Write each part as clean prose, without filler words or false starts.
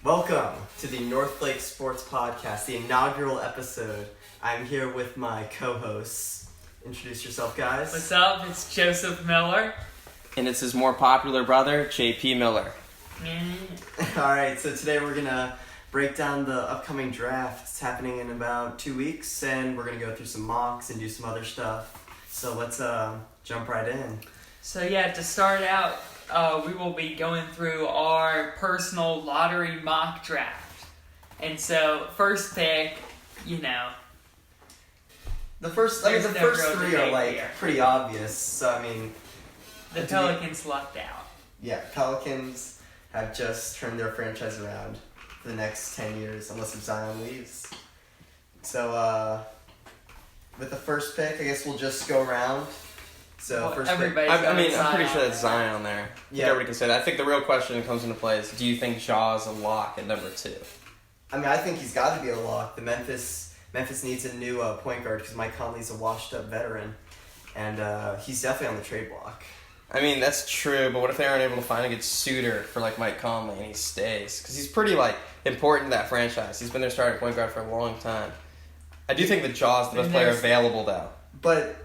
Welcome to the Northlake Sports Podcast, the inaugural episode. I'm here with my co-hosts. Introduce yourself, guys. What's up? It's Joseph Miller. And it's his more popular brother, JP Miller. Alright, so today we're going to break down the upcoming draft. It's happening in about 2 weeks, and we're going to go through some mocks and do some other stuff. So let's jump right in. So yeah, to start out, we will be going through our personal lottery mock draft. And so, first pick, The first There's no real three are debate here. pretty obvious. So the Pelicans lucked out. yeah, Pelicans have just turned their franchise around for the next 10 years, unless if Zion leaves. So, with the first pick, I guess we'll just go around. So, Well, first everybody's pick. I'm pretty Zion sure that's there. Zion there. I think Yeah. everybody can say that. I think the real question that comes into play is, do you think Ja is a lock at number 2? I think he's got to be a lock. Memphis needs a new point guard because Mike Conley's a washed-up veteran, and he's definitely on the trade block. I mean, that's true, but what if they aren't able to find a good suitor for, Mike Conley and he stays? Because he's pretty, important to that franchise. He's been their starting point guard for a long time. I do think that Ja's the best player available, though. But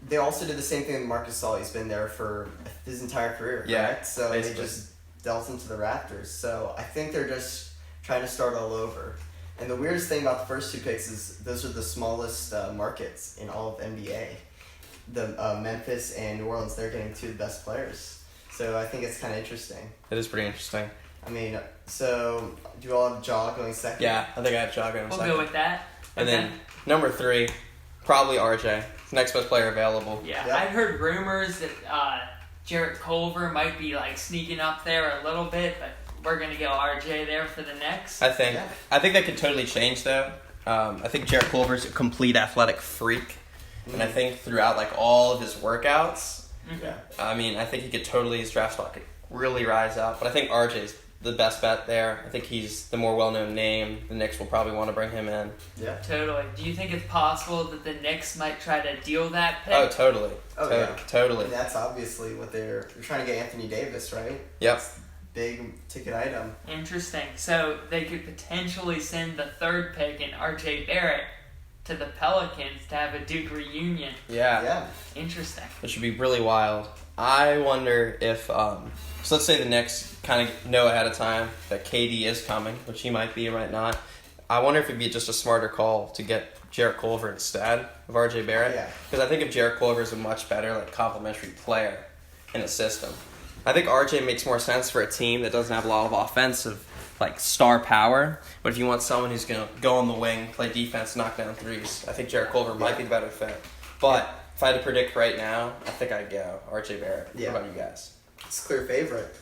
they also did the same thing with Marcus Gasol. He's been there for his entire career, Yeah, correct? So basically. they just dealt into the Raptors. So I think they're just trying to start all over. And the weirdest thing about the first two picks is those are the smallest markets in all of NBA. The Memphis and New Orleans, they're getting two of the best players. So I think it's kind of interesting. It is pretty interesting. So do you all have Ja going second? Yeah, I think I have Ja going We'll second. go with that. And Okay. then, number 3, probably RJ. Next best player available. Yeah, Yeah. I'd heard rumors that Jarrett Culver might be sneaking up there a little bit, but we're gonna go RJ there for the next. I think Yeah. that could totally change, though. I think Jarrett Culver's a complete athletic freak. And I think throughout all of his workouts, Yeah. I think he could totally, his draft stock could really rise up. But I think RJ's the best bet there. I think he's the more well-known name. The Knicks will probably want to bring him in. Yeah. Totally. Do you think it's possible that the Knicks might try to deal that pick? Oh, totally. Oh, yeah. Totally. And that's obviously what they're trying to get Anthony Davis, right? Yep. Big ticket item. Interesting. So they could potentially send the third pick in RJ Barrett to the Pelicans to have a Duke reunion. Yeah. Yeah. Interesting. Which would be really wild. I wonder if, so let's say the Knicks kind of know ahead of time that KD is coming, which he might be, might not. I wonder if it'd be just a smarter call to get Jarrett Culver instead of RJ Barrett. Yeah. Because I think if Jarrett Culver is a much better, complementary player in a system. I think RJ makes more sense for a team that doesn't have a lot of offensive, star power. But if you want someone who's going to go on the wing, play defense, knock down threes, I think Jarrett Culver might be the better fit. But if I had to predict right now, I think I'd go RJ Barrett. Yeah. What about you guys? It's a clear favorite.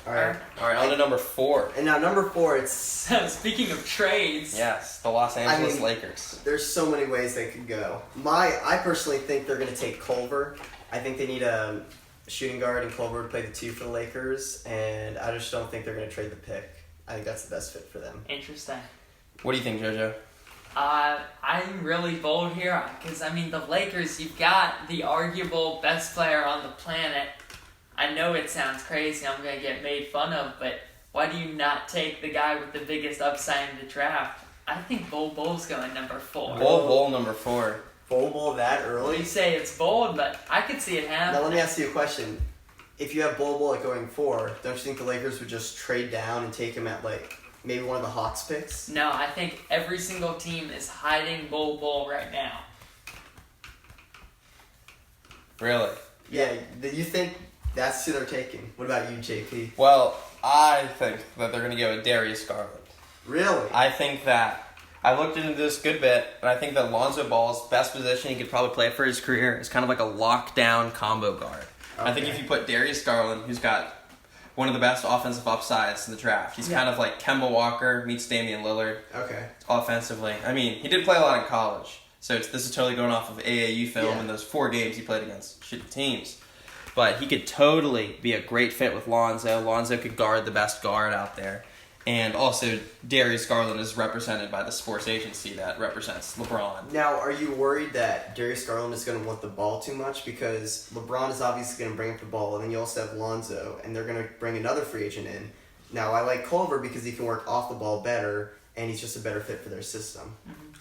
All right. All right, on to number 4. And now number 4, it's So speaking of trades, Yes, the Los Angeles mean- Lakers. there's so many ways they could go. I personally think they're going to take Culver. I think they need a shooting guard and Culver to play the 2 for the Lakers, and I just don't think they're going to trade the pick. I think that's the best fit for them. interesting. What do you think, JoJo? I'm really bold here because the Lakers. You've got the arguable best player on the planet. I know it sounds crazy. I'm gonna get made fun of, but why do you not take the guy with the biggest upside in the draft? I think Bull's going number 4. Bull number 4. Bol that Well, early? you say it's bold, but I could see it happen. Now let me ask you a question. If you have Bol at going 4, don't you think the Lakers would just trade down and take him at maybe one of the Hawks picks? No, I think every single team is hiding Bull right now. Really? Yeah, you think that's who they're taking? What about you, JP? Well, I think that they're going to go with Darius Garland. Really? I think that I looked into this a good bit, and I think that Lonzo Ball's best position he could probably play for his career is kind of like a lockdown combo guard. I think Okay. if you put Darius Garland, who's got one of the best offensive upsides in the draft, he's kind of like Kemba Walker meets Damian Lillard Okay. offensively. He did play a lot in college, so this is totally going off of AAU film Yeah. and those 4 games he played against shitty teams. But he could totally be a great fit with Lonzo. Lonzo could guard the best guard out there. And also, Darius Garland is represented by the sports agency that represents LeBron. Now, are you worried that Darius Garland is going to want the ball too much? Because LeBron is obviously going to bring up the ball, and then you also have Lonzo, and they're going to bring another free agent in. Now, I like Culver because he can work off the ball better, and he's just a better fit for their system.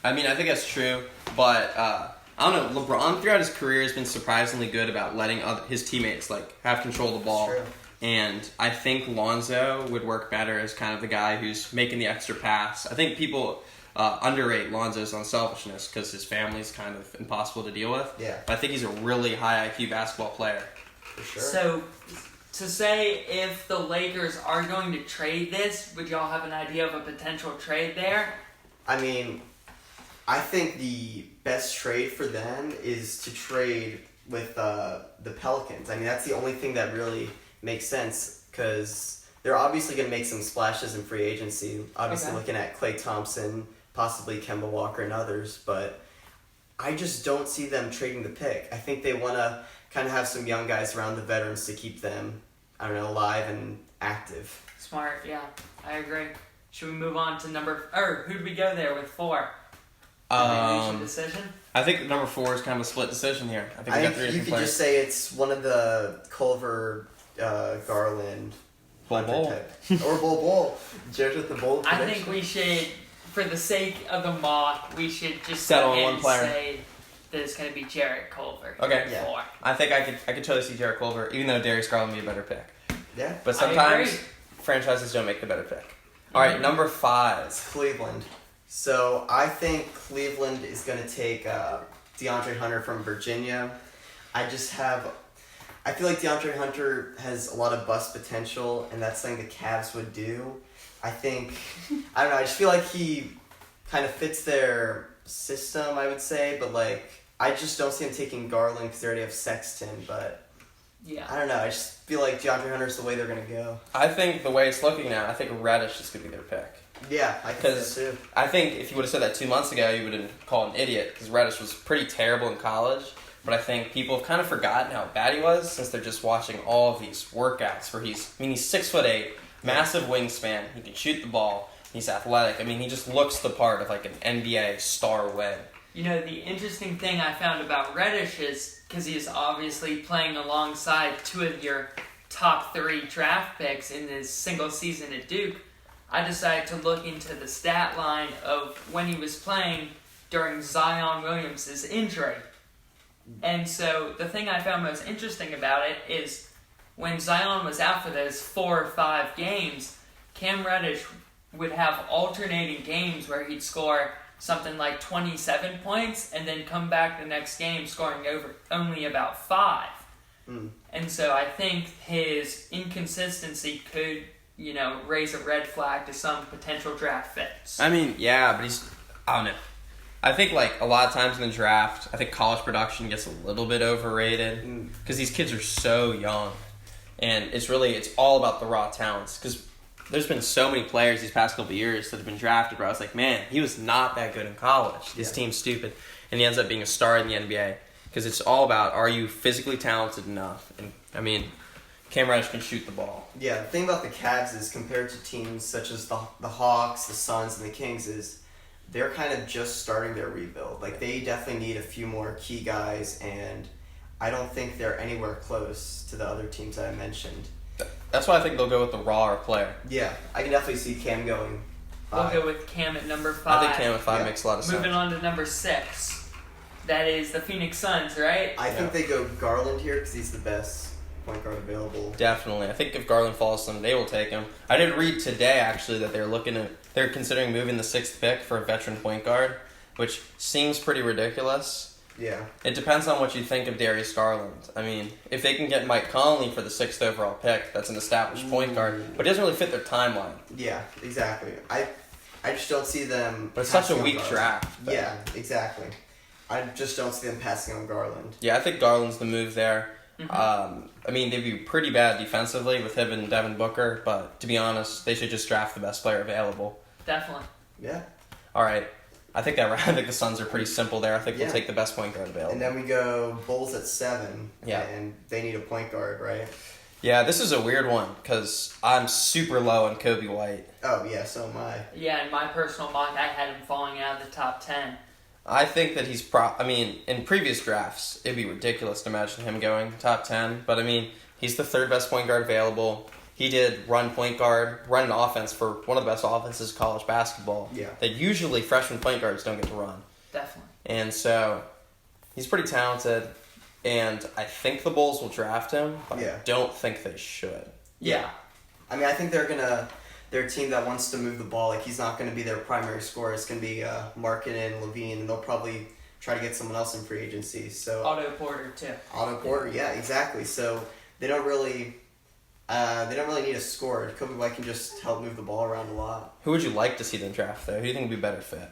I mean, I think that's true, but I don't know. LeBron throughout his career has been surprisingly good about letting his teammates have control of the ball. True. And I think Lonzo would work better as kind of the guy who's making the extra pass. I think people underrate Lonzo's unselfishness because his family's kind of impossible to deal with. Yeah. But I think he's a really high IQ basketball player. For sure. So, to say if the Lakers are going to trade this, would y'all have an idea of a potential trade there? I mean, I think the best trade for them is to trade with the Pelicans. I mean, that's the only thing that really makes sense because they're obviously going to make some splashes in free agency. Obviously, looking at Klay Thompson, possibly Kemba Walker, and others. But I just don't see them trading the pick. I think they want to kind of have some young guys around the veterans to keep them, I don't know, alive and active. Smart, yeah, I agree. Should we move on to who'd we go there with 4? Did we reach a decision? I think number 4 is kind of a split decision here. I think we got 3 you different could players. just say it's one of the Culver, Garland, Bol Hunter Bol. type. Or Bol. Jared with the Bol I prediction. think we should, for the sake of the mock, we should just Settle go on ahead one and player. say that it's going to be Jarrett Culver. Okay. at Yeah. 4. I think I could totally see Jarrett Culver, even though Darius Garland would be a better pick. Yeah. But I sometimes agree. franchises don't make the better pick. All right, number 5. It's Cleveland. So I think Cleveland is going to take DeAndre Hunter from Virginia. I feel like DeAndre Hunter has a lot of bust potential, and that's something the Cavs would do. I don't know, I just feel like he kind of fits their system, I would say, but I just don't see him taking Garland because they already have Sexton, but Yeah. I don't know, I just feel like DeAndre Hunter's the way they're going to go. I think the way it's looking now, I think Reddish is going to be their pick. Yeah, I can see that too. I think if you would have said that 2 months ago, you would have been called an idiot because Reddish was pretty terrible in college. But I think people have kind of forgotten how bad he was since they're just watching all of these workouts where he's 6'8", massive wingspan, he can shoot the ball, he's athletic. I mean, he just looks the part of an NBA star wing. You know, the interesting thing I found about Reddish is, because he's obviously playing alongside 2 of your top 3 draft picks in his single season at Duke, I decided to look into the stat line of when he was playing during Zion Williams' injury. And so the thing I found most interesting about it is when Zion was out for those 4 or 5 games, Cam Reddish would have alternating games where he'd score something like 27 points and then come back the next game scoring only about 5. And so I think his inconsistency could, raise a red flag to some potential draft fits. I mean, yeah, but I don't know. I think a lot of times in the draft, I think college production gets a little bit overrated because these kids are so young, and it's all about the raw talents. Because there's been so many players these past couple of years that have been drafted where I was like, man, he was not that good in college. This team's stupid, and he ends up being a star in the NBA because it's all about, are you physically talented enough? And I mean, Cam Reddish can shoot the ball. Yeah, the thing about the Cavs is compared to teams such as the Hawks, the Suns, and the Kings is they're kind of just starting their rebuild. They definitely need a few more key guys, and I don't think they're anywhere close to the other teams that I mentioned. That's why I think they'll go with the rawer player. Yeah, I can definitely see Cam going 5. We'll go with Cam at number 5. I think Cam at 5 Yeah. makes a lot of sense. Moving on to number 6. That is the Phoenix Suns, right? I think they go Garland here because he's the best point guard available. Definitely. I think if Garland falls to them, they will take him. I did read today, actually, that they're considering moving the 6th pick for a veteran point guard, which seems pretty ridiculous. Yeah. It depends on what you think of Darius Garland. I mean, if they can get Mike Conley for the 6th overall pick, that's an established point guard, but it doesn't really fit their timeline. Yeah, exactly. I just don't see them. But it's such a passing on weak Garland. draft. but- Yeah, exactly. I just don't see them passing on Garland. Yeah, I think Garland's the move there. I mean, they'd be pretty bad defensively with him and Devin Booker, but to be honest, they should just draft the best player available. Definitely. Yeah. All right. I think the Suns are pretty simple there. I think Yeah. they'll take the best point guard available. And then we go Bulls at 7. Yeah. And they need a point guard, right? Yeah, this is a weird one because I'm super low on Kobe White. Oh, yeah, so am I. Yeah, in my personal mock, I had him falling out of the top 10. I think that he's in previous drafts, it'd be ridiculous to imagine him going top 10. But, I mean, he's the 3rd best point guard available. he did run point guard, run an offense for one of the best offenses in college basketball. Yeah. That usually freshman point guards don't get to run. Definitely. And so he's pretty talented, and I think the Bulls will draft him, but Yeah. I don't think they should. Yeah. I mean, I think they're a team that wants to move the ball. Like, he's not gonna be their primary scorer. It's gonna be Markkanen, Levine, and they'll probably try to get someone else in free agency. So Otto Porter too. Otto Porter, yeah, exactly. So they don't really need a scorer. Kobe White can just help move the ball around a lot. Who would you like to see them draft, though? Who do you think would be a better fit?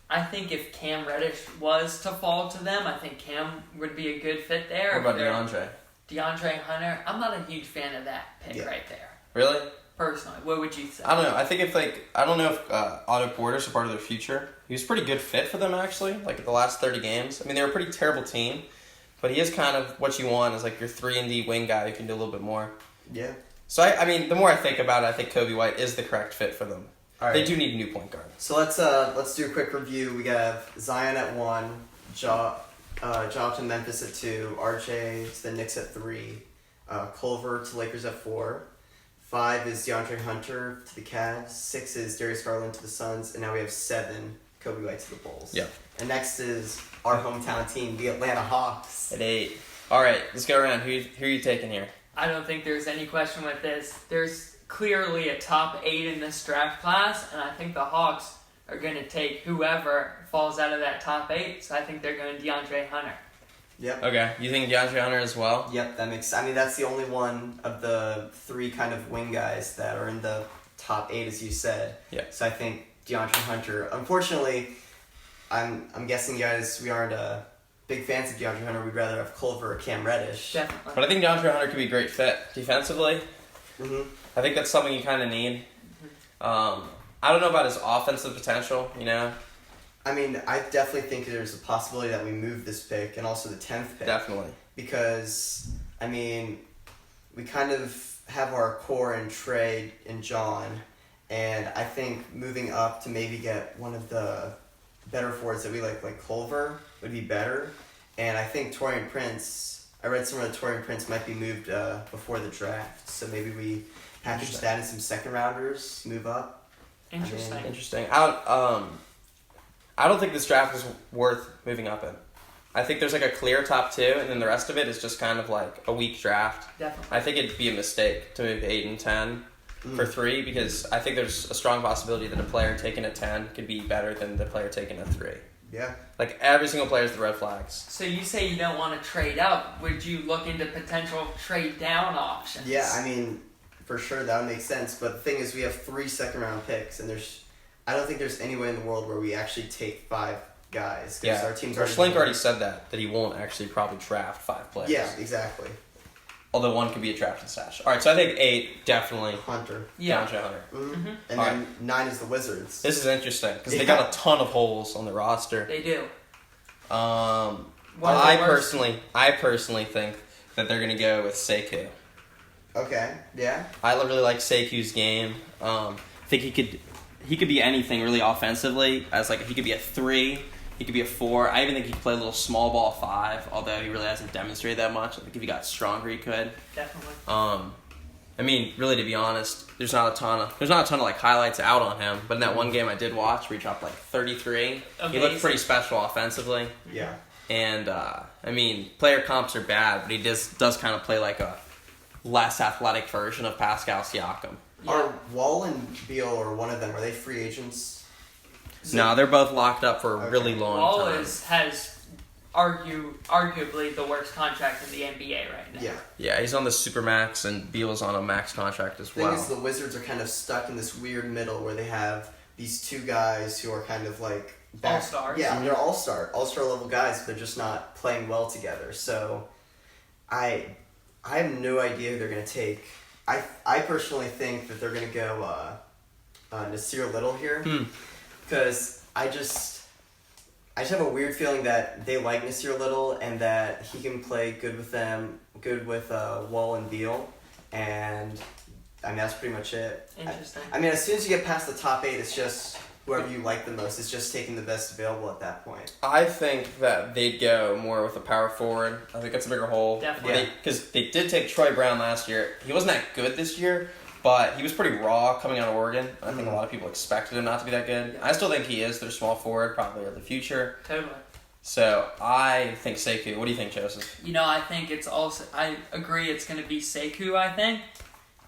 I think if Cam Reddish was to fall to them, I think Cam would be a good fit there. What about If they're- DeAndre? DeAndre Hunter? I'm not a huge fan of that pick Yeah. right there. Really? Personally, what would you say? I don't know. I think I don't know if Otto Porter's a part of their future. He was a pretty good fit for them, actually, like at the last 30 games. I mean, they were a pretty terrible team, but he is kind of what you want as like your 3-and-D wing guy who can do a little bit more. Yeah. So, I mean, the more I think about it, I think Kobe White is the correct fit for them. All right. They do need a new point guard. So let's do a quick review. We got Zion at 1, Jonathan Memphis at 2, RJ to the Knicks at 3, Culver to Lakers at 4. 5 is DeAndre Hunter to the Cavs. 6 is Darius Garland to the Suns, and now we have 7 Kobe White to the Bulls. Yeah. And next is our hometown team, the Atlanta Hawks. At 8. All right, let's go around. Who are you taking here? I don't think there's any question with this. There's clearly a top 8 in this draft class, and I think the Hawks are going to take whoever falls out of that top 8, so I think they're going DeAndre Hunter. Yep. Okay, you think DeAndre Hunter as well? Yep, that's the only one of the 3 kind of wing guys that are in the top 8, as you said. Yeah. So I think DeAndre Hunter. Unfortunately, I'm guessing guys we aren't big fans of DeAndre Hunter. We'd rather have Culver or Cam Reddish. Definitely. But I think DeAndre Hunter could be a great fit defensively. Mhm. I think that's something you kind of need. I don't know about his offensive potential, you know? I mean, I definitely think there's a possibility that we move this pick and also the 10th pick. Definitely. Because, I mean, we kind of have our core in Trey and John, and I think moving up to maybe get one of the better forwards that we like Culver, would be better. And I think Taurean Prince, I read somewhere that Taurean Prince might be moved before the draft, so maybe we package that in some second rounders, move up. Interesting. Interesting. I don't think this draft is worth moving up in. I think there's like a clear top 2, and then the rest of it is just kind of like a weak draft. Definitely. I think it'd be a mistake to move 8 and 10 for 3, because I think there's a strong possibility that a player taken at 10 could be better than the player taken at 3. Yeah. Like every single player is the red flags. So you say you don't want to trade up. Would you look into potential trade down options? Yeah, I mean, for sure that would make sense. But the thing is, we have 3 second-round picks, and I don't think there's any way in the world where we actually take 5 guys. 'Cause Yeah, our team's Schlink already said that he won't actually probably draft 5 players. Yeah, exactly. Although one could be a draft and stash. All right, so I think 8 definitely. Hunter. Yeah. DeAndre Hunter. Mm-hmm. And All then 9 is the Wizards. This is interesting because they Yeah. got a ton of holes on the roster. They do. Um, One of the worst- I personally think that they're gonna go with Sekou. Okay, yeah. I really like Sekou's game. I think he could be anything really offensively. As like he could be a 3, he could be a 4. I even think he could play a little small ball 5. Although he really hasn't demonstrated that much. I think if he got stronger, he could. Definitely. I mean, really, to be honest, there's not a ton of like highlights out on him. But in that one game I did watch, where he dropped like 33, he looked Amazing. pretty special offensively. Yeah. And I mean, player comps are bad, but he does kind of play like a less athletic version of Pascal Siakam. Yeah. Are Wall and Beal, or one of them, are they free agents? No, they're both locked up for a Okay. really long Wall time. has arguably the worst contract in the NBA right now. Yeah. Yeah, he's on the Supermax, and Beal's on a max contract as The thing well. is, the Wizards are kind of stuck in this weird middle where they have these 2 guys who are kind of like All-stars. Yeah, I mean, they're all-star level guys, but they're just not playing well together. So, I have no idea who they're gonna take. I personally think that they're gonna go Nasir Little here, because I just have a weird feeling that they like Nasir Little and that he can play good with them, good with Wall and Beal, and I mean that's pretty much it. Interesting. I mean, as soon as you get past the top 8, it's just whoever you like the most. It's just taking the best available at that point. I think that they'd go more with a power forward. I think that's a bigger hole. Definitely. Because they did take Troy Brown last year. He wasn't that good this year, but he was pretty raw coming out of Oregon. I think a lot of people expected him not to be that good. I still think he is their small forward, probably of the future. Totally. So I think Sekou. What do you think, Joseph? I think it's also. I agree. It's going to be Sekou. I think,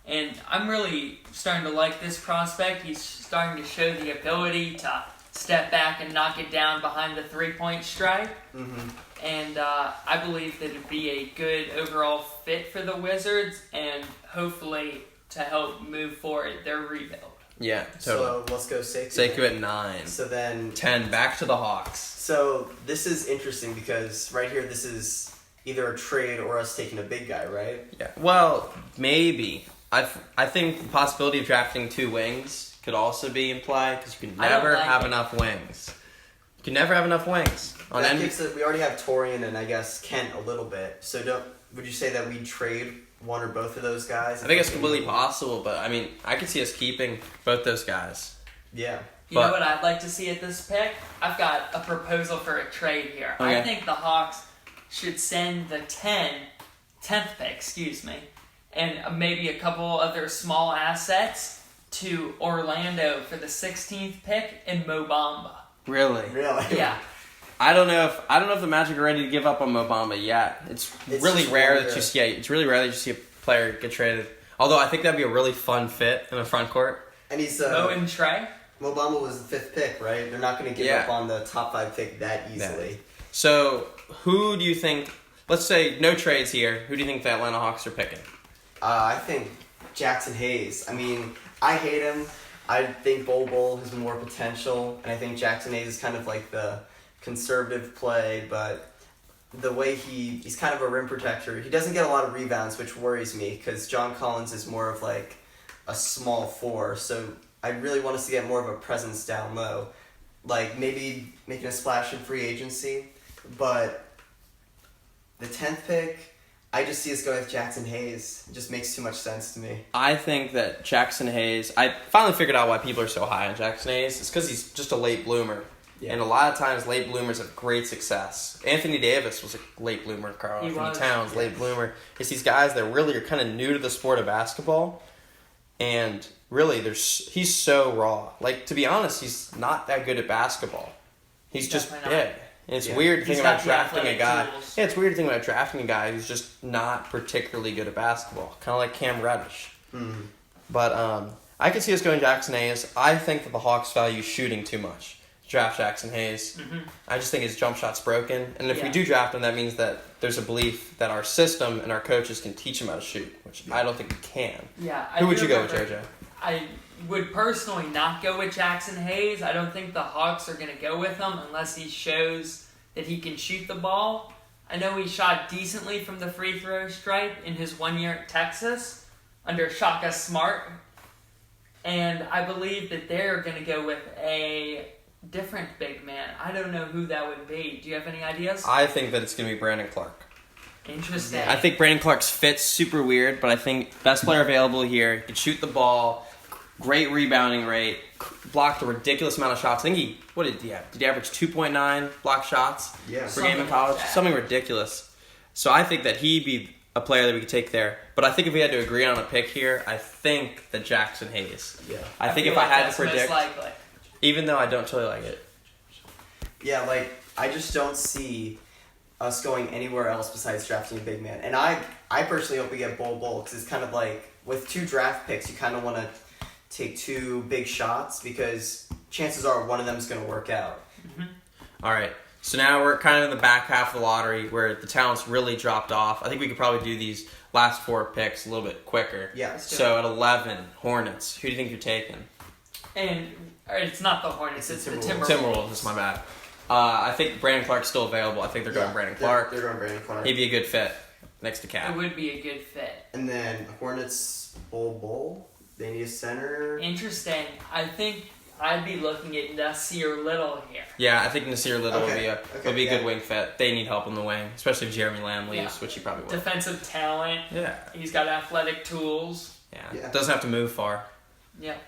and I'm really starting to like this prospect. He's starting to show the ability to step back and knock it down behind the 3-point stripe. Mm-hmm. And I believe that it'd be a good overall fit for the Wizards, and hopefully to help move forward their rebuild. Yeah, totally. So let's go Sekou. Sekou at 9. So then 10, back to the Hawks. So this is interesting because right here, this is either a trade or us taking a big guy, right? Yeah. Well, maybe. I think the possibility of drafting 2 wings could also be in play because you can I don't never like have it. enough wings. You can never have enough wings. On That NBA gives it, we already have Torian and I guess Kent a little bit. So would you say that we trade one or both of those guys? I think it's completely possible, but I mean, I could see us keeping both those guys. Yeah. You know what I'd like to see at this pick? I've got a proposal for a trade here. Okay. I think the Hawks should send the 10th pick, and maybe a couple other small assets to Orlando for the 16th pick and Mo Bamba. Really? Really? Yeah. I don't know if the Magic are ready to give up on Mo Bamba yet. It's really just rare one that guy. you see. It's really rare that you see a player get traded. Although I think that'd be a really fun fit in the front court. And he's Mo and Trey? Mo Bamba was the 5th pick, right? They're not going to give Yeah. up on the top 5 pick that easily. So who do you think? Let's say no trades here. Who do you think the Atlanta Hawks are picking? I think Jackson Hayes. I mean, I hate him. I think Bol has more potential, and I think Jackson Hayes is kind of like the conservative play, but the way he's kind of a rim protector. He doesn't get a lot of rebounds, which worries me because John Collins is more of like a small 4, so I really want us to get more of a presence down low, like maybe making a splash in free agency, but the 10th pick, I just see us going with Jackson Hayes. It just makes too much sense to me. I think that Jackson Hayes. I finally figured out why people are so high on Jackson Hayes. It's because he's just a late bloomer. Yeah. And a lot of times, late bloomers have great success. Anthony Davis was a late bloomer. Carl He Anthony was, Towns, late bloomer. It's these guys that really are kind of new to the sport of basketball. And really, he's so raw. Like, to be honest, he's not that good at basketball. He's just Definitely not. big. And it's Yeah. weird to He's think about got the drafting a athletic guy. tools. Yeah, it's weird to think about drafting a guy who's just not particularly good at basketball. Kind of like Cam Reddish. Mm. But I could see us going Jackson Hayes. I think that the Hawks value shooting too much. Draft Jackson Hayes. Mm-hmm. I just think his jump shot's broken. And if we Yeah. do draft him, that means that there's a belief that our system and our coaches can teach him how to shoot, which I don't think we can. Yeah. Who would you go with, JoJo? I would personally not go with Jackson Hayes. I don't think the Hawks are going to go with him unless he shows that he can shoot the ball. I know he shot decently from the free throw stripe in his 1 year at Texas under Shaka Smart. And I believe that they're going to go with a different big man. I don't know who that would be. Do you have any ideas? I think that it's going to be Brandon Clark. Interesting. I think Brandon Clark's fit's super weird, but I think best player available here. He can shoot the ball, great rebounding rate, blocked a ridiculous amount of shots. I think what did he have? Did he average 2.9 block shots Yeah. per game in Something college? like that. Something ridiculous. So I think that he'd be a player that we could take there. But I think if we had to agree on a pick here, I think that Jackson Hayes. Yeah. I think feel if I like had to that's most predict, likely. even though I don't totally like it, Yeah, like, I just don't see us going anywhere else besides drafting a big man. And I personally hope we get Bol because it's kind of like, with 2 draft picks, you kind of want to take 2 big shots because chances are one of them is going to work out. all right. So now we're kind of in the back half of the lottery where the talent's really dropped off. I think we could probably do these last 4 picks a little bit quicker. Yeah. So at 11, Hornets. Who do you think you're taking? And it's not the Hornets, it's the Timberwolves. Timberwolves. That's my bad. I think Brandon Clark's still available. I think they're going Brandon Clark. They're going Brandon Clark. He'd be a good fit next to It Cat. would be a good fit. And then Hornets, Bol. They need a center. Interesting. I think I'd be looking at Nasir Little here. Yeah, I think Nasir Little would be a Okay, good wing fit. They need help in the wing, especially if Jeremy Lamb leaves, Yeah. which he probably will. Defensive talent. Yeah. He's got athletic tools. Yeah. Yeah. Doesn't have to move far. Yep.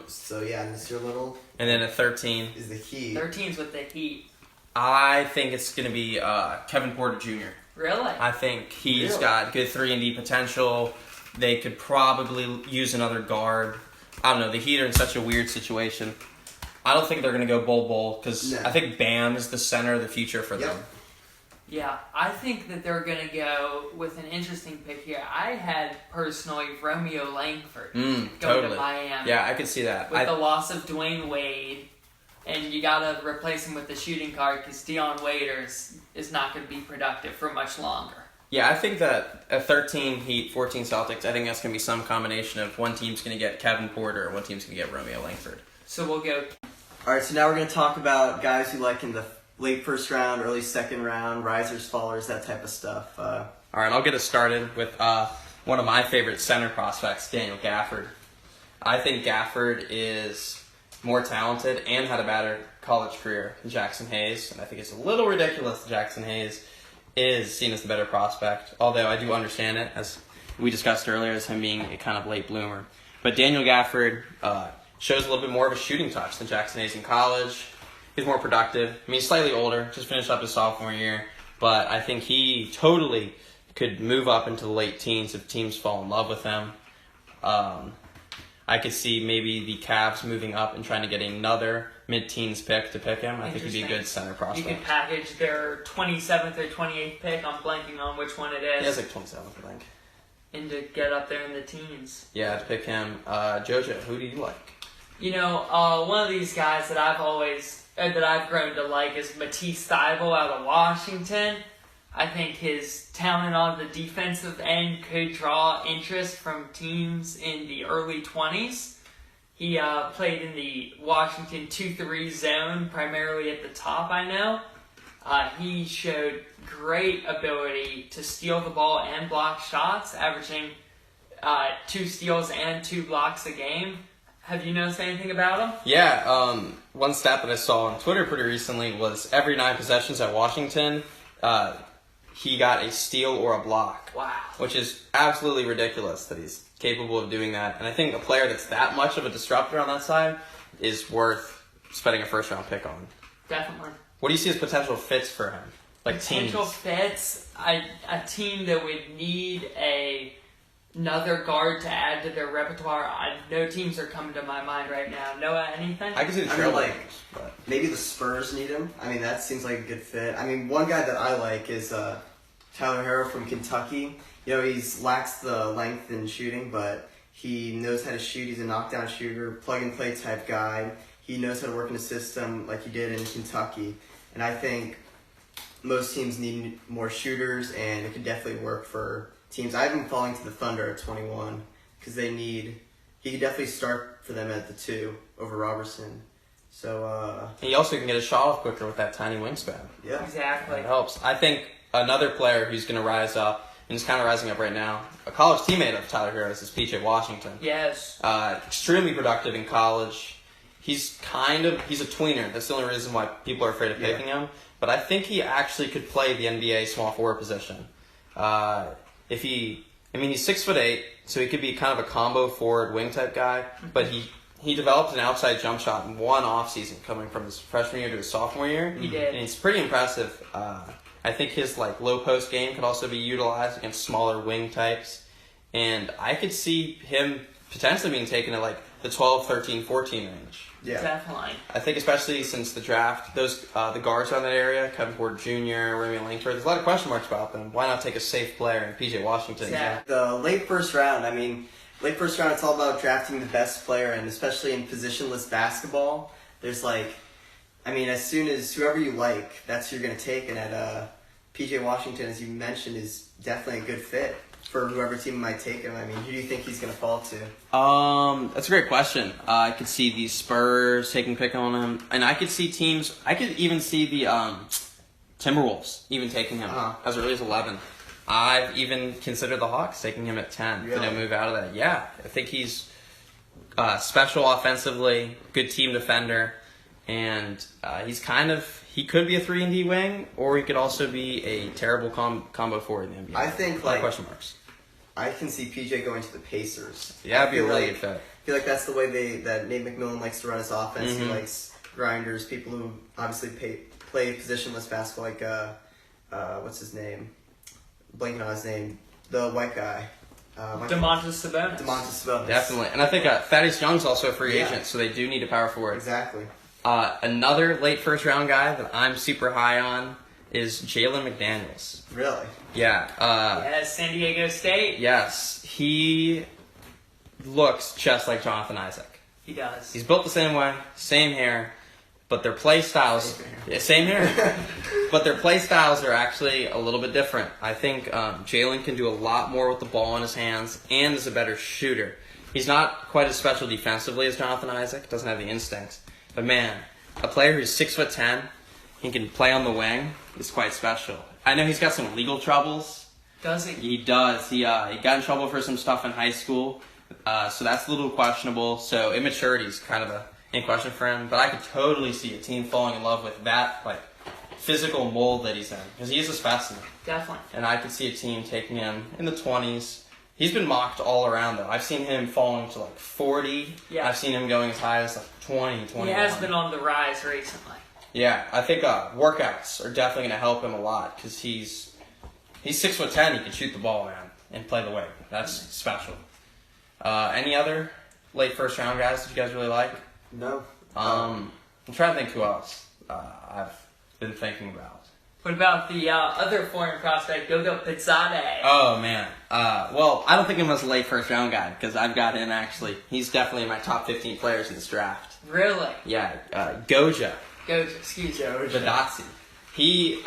So yeah, and this your little And then at 13, is the Heat. 13's with the Heat. I think it's going to be Kevin Porter Jr. Really? I think he's Really? got good 3-and-D potential. They could probably use another guard. I don't know. The Heat are in such a weird situation. I don't think they're going to go bull because No. I think Bam is the center of the future for them. Yeah, I think that they're going to go with an interesting pick here. I had personally Romeo Langford going Totally. to Miami. Yeah, I could see that. With the loss of Dwayne Wade, and you got to replace him with the shooting guard because Dion Waiters is not going to be productive for much longer. Yeah, I think that at 13 Heat, 14 Celtics, I think that's going to be some combination of one team's going to get Kevin Porter and one team's going to get Romeo Langford. So we'll go. All right, so now we're going to talk about guys who like in the late first round, early second round, risers, fallers, that type of stuff. All right, I'll get us started with one of my favorite center prospects, Daniel Gafford. I think Gafford is more talented and had a better college career than Jackson Hayes, and I think it's a little ridiculous that Jackson Hayes is seen as the better prospect, although I do understand it, as we discussed earlier, as him being a kind of late bloomer. But Daniel Gafford shows a little bit more of a shooting touch than Jackson Hayes in college. He's more productive. I mean, he's slightly older, just finished up his sophomore year, but I think he totally could move up into the late teens if teams fall in love with him. I could see maybe the Cavs moving up and trying to get another mid-teens pick to pick him. I think he'd be a good center You prospect. can package their 27th or 28th pick. I'm blanking on which one it is. He has like 27th, I think. And to get up there in the teens. Yeah, to pick him. Jojo, who do you like? You know, one of these guys that I've grown to like is Matisse Thybulle out of Washington. I think his talent on the defensive end could draw interest from teams in the early 20s. He played in the Washington 2-3 zone, primarily at the top, I know. He showed great ability to steal the ball and block shots, averaging 2 steals and 2 blocks a game. Have you noticed anything about him? Yeah, one stat that I saw on Twitter pretty recently was every 9 possessions at Washington, he got a steal or a block. Wow. Which is absolutely ridiculous that he's capable of doing that. And I think a player that's that much of a disruptor on that side is worth spending a first-round pick on. Definitely. What do you see as potential fits for him? Like Potential teams? fits, a team that would need another guard to add to their repertoire. No teams are coming to my mind right now. Noah, anything? I can see the I mean, like, Trailblazers, but maybe the Spurs need him. I mean, that seems like a good fit. I mean, one guy that I like is Tyler Harrow from Kentucky. You know, he lacks the length in shooting, but he knows how to shoot. He's a knockdown shooter, plug-and-play type guy. He knows how to work in a system like he did in Kentucky. And I think most teams need more shooters, and it could definitely work for teams. I have him falling to the Thunder at 21 because he could definitely start for them at the 2 over Robertson. So, he also can get a shot off quicker with that tiny wingspan. yeah. Exactly. That helps. I think another player who's going to rise up, and is kind of rising up right now, a college teammate of Tyler Harris is PJ Washington. Yes. Extremely productive in college. He's a tweener. That's the only reason why people are afraid of picking him. But I think he actually could play the NBA small forward position. He's 6'8", so he could be kind of a combo forward wing type guy. But he developed an outside jump shot in one offseason coming from his freshman year to his sophomore year. He did. And he's pretty impressive. I think his low post game could also be utilized against smaller wing types. And I could see him potentially being taken at the 12, 13, 14 range. Yeah. Definitely. I think especially since the draft, the guards around that area, Kevin Porter Jr., Romeo Langford, there's a lot of question marks about them. Why not take a safe player in PJ Washington? Yeah. The late first round, it's all about drafting the best player, and especially in positionless basketball, there's as soon as whoever you like, that's who you're going to take, and at PJ Washington, as you mentioned, is definitely a good fit for whoever team might take him. I mean, who do you think he's going to fall to? That's a great question. I could see the Spurs taking pick on him, and I could see teams. I could even see the Timberwolves even taking him as early as 11. I've even considered the Hawks taking him at 10 Really? to move out of that. Yeah, I think he's special offensively, good team defender, and he could be a 3-and-D wing, or he could also be a terrible combo forward in the NBA. I think A lot of question marks. I can see PJ going to the Pacers. Yeah, it'd be a I feel really like good fit. feel like that's the way that Nate McMillan likes to run his offense. He Mhm. likes grinders, people who obviously play positionless basketball, like what's his name? Blanking on his name. The white guy. DeMontis Sabonis. DeMontis Sabonis. Definitely. And I think Thaddeus Young's also a free Yeah. agent, so they do need a power forward. Exactly. Another late first round guy that I'm super high on is Jalen McDaniels. Really. Yeah. Yes, San Diego State. Yes. He looks just like Jonathan Isaac. He does. He's built the same way, same hair, but their play styles, same hair, but their play styles are actually a little bit different. I think Jalen can do a lot more with the ball in his hands and is a better shooter. He's not quite as special defensively as Jonathan Isaac, doesn't have the instincts. But man, a player who's 6'10", he can play on the wing, is quite special. I know he's got some legal troubles. Does he? He does. He got in trouble for some stuff in high school, so that's a little questionable. So immaturity is kind of in question for him. But I could totally see a team falling in love with that like physical mold that he's in, because he is a specimen. Definitely. And I could see a team taking him in the 20s. He's been mocked all around though. I've seen him falling to like 40. Yeah. I've seen him going as high as like 20, 21. He has been on the rise recently. Yeah, I think workouts are definitely going to help him a lot because he's 6'10". He can shoot the ball, man, and play the wing. That's special. Any other late first round guys that you guys really like? No. I'm trying to think who else I've been thinking about. What about the other foreign prospect, Goga Pizzade? Oh man. Well, I don't think I'm as a late first round guy because I've got him actually. He's definitely in my top 15 players in this draft. Really? Yeah, Goja. Excuse me. Vidazzi. He,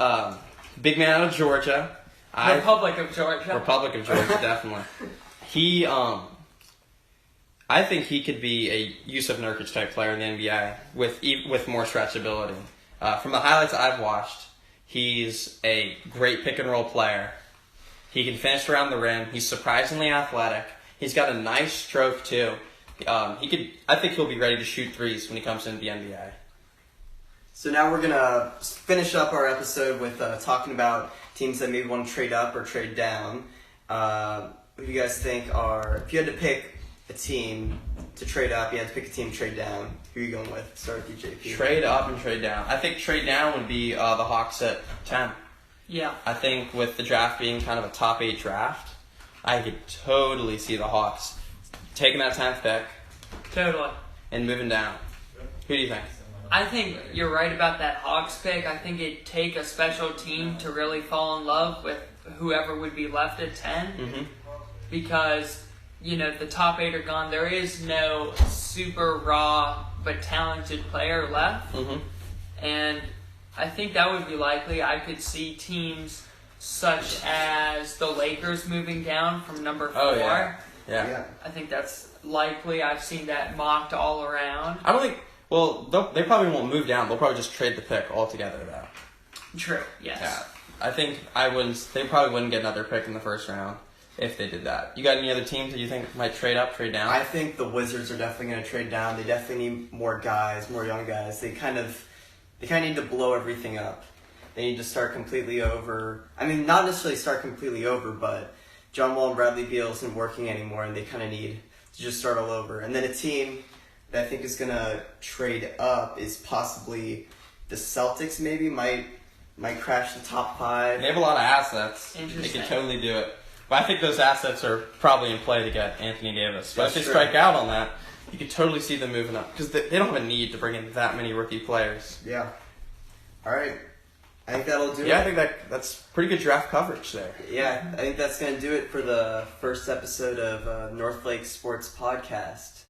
big man out of Georgia. Republic of Georgia. Republic of Georgia, definitely. He, I think he could be a Yusuf Nurkic type player in the NBA with more stretchability. From the highlights I've watched, he's a great pick and roll player. He can finish around the rim. He's surprisingly athletic. He's got a nice stroke too. I think he'll be ready to shoot threes when he comes into the NBA. So now we're gonna finish up our episode with talking about teams that maybe want to trade up or trade down. Who do you guys think are? If you had to pick a team to trade up, you had to pick a team to trade down. Who are you going with? Start with you, JP. Trade up and trade down. I think trade down would be the Hawks at 10. Yeah. I think with the draft being kind of a top 8 draft, I could totally see the Hawks taking that 10th pick Totally. and moving down. Who do you think? I think you're right about that Hawks pick. I think it'd take a special team to really fall in love with whoever would be left at 10. Mm-hmm. Because, the top 8 are gone. There is no super raw but talented player left. Mm-hmm. And I think that would be likely. I could see teams such as the Lakers moving down from number 4. Oh, yeah. I think that's likely. I've seen that mocked all around. I don't think... Well, they probably won't move down. They'll probably just trade the pick altogether, though. True, yes. Yeah. I think they probably wouldn't get another pick in the first round if they did that. You got any other teams that you think might trade up, trade down? I think the Wizards are definitely going to trade down. They definitely need more guys, more young guys. They kind of need to blow everything up. They need to start completely over. I mean, not necessarily start completely over, but John Wall and Bradley Beal isn't working anymore, and they kind of need to just start all over. And then a team that I think is going to trade up is possibly the Celtics. Maybe might crash the top 5. They have a lot of assets. They Interesting. could totally do it. But I think those assets are probably in play to get Anthony Davis. But That's if they true. strike out on that, you could totally see them moving up. Because they don't have a need to bring in that many rookie players. Yeah. All right. I think that'll do it. Yeah, I think that's pretty good draft coverage there. Yeah, I think that's going to do it for the first episode of Northlake Sports Podcast.